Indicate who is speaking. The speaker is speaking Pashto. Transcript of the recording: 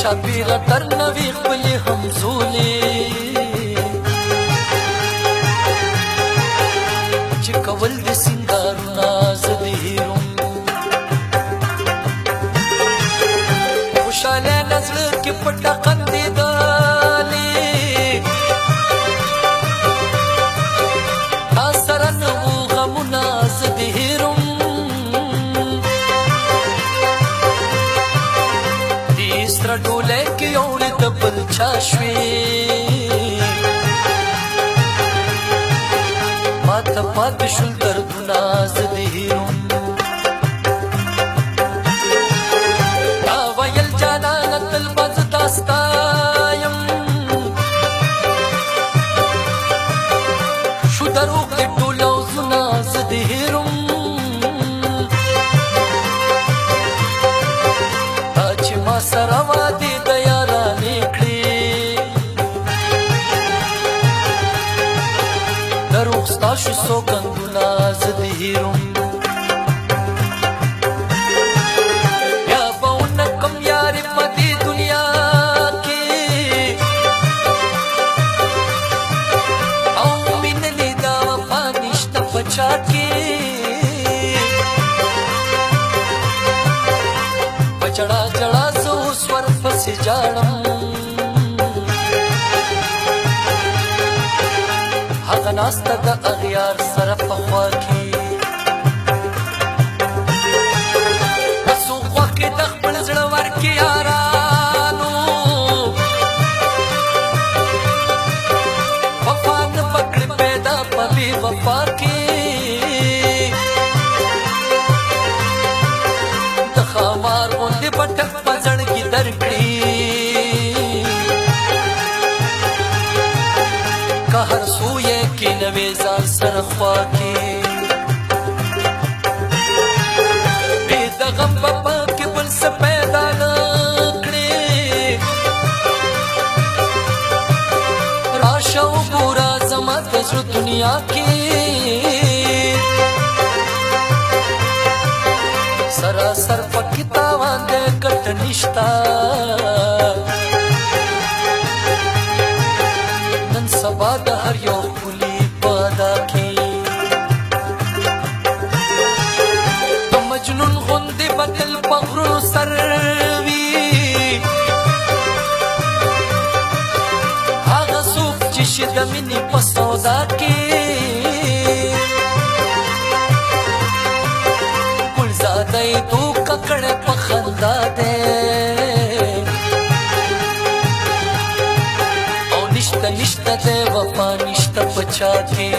Speaker 1: چاپیره در نوی خپلې همزولې چې کول د سینګارونه زه د هیروم خوشحاله نزله کې پټه خندېدلې تا سره نه وو غمونه زه د هیروم دې سره ډولۍ کې یوړې د بل چا شوې ماته پاتې شول دردونه زه د هیروم تا ویل جانانه تل به زه تا ستایم شو دروغ د ټول لوظونه زه د هیروم تا چې ما سره وعدې د یارانې کړې دروغ ستا شو سوګندونه زه د هیروم بیا به ونه کم یارې په دې دنیا کې او مینه دې دا وفا نشته په چا کې په جړا جړا زه اوس ورپسې جاړم هغه ناسته د اغیار سره په خوا کې بس خوا کې د خپل زړه ورکې یارانو وفا نه پکړې پیدا په بې وفا کې د ښامار غوندې به ټک په زړګي درکړي که هر سو یې کینوې ځان سره خوا کې بې د غم به پکې بل څه پیدا نه کړې راشه وګوره زما د زړه دنیا کې سراسر پکې تاوان دی ګټه نشته نن سبا د هر یو ښکلي په ادا کې د مجنون غوندې به تل په غرونو سر وي هغه څوک چې شي د مینې په سودا کې ګلزاده یې دوکه کړی په خندا دی نشته دی وفا نشته په چا کې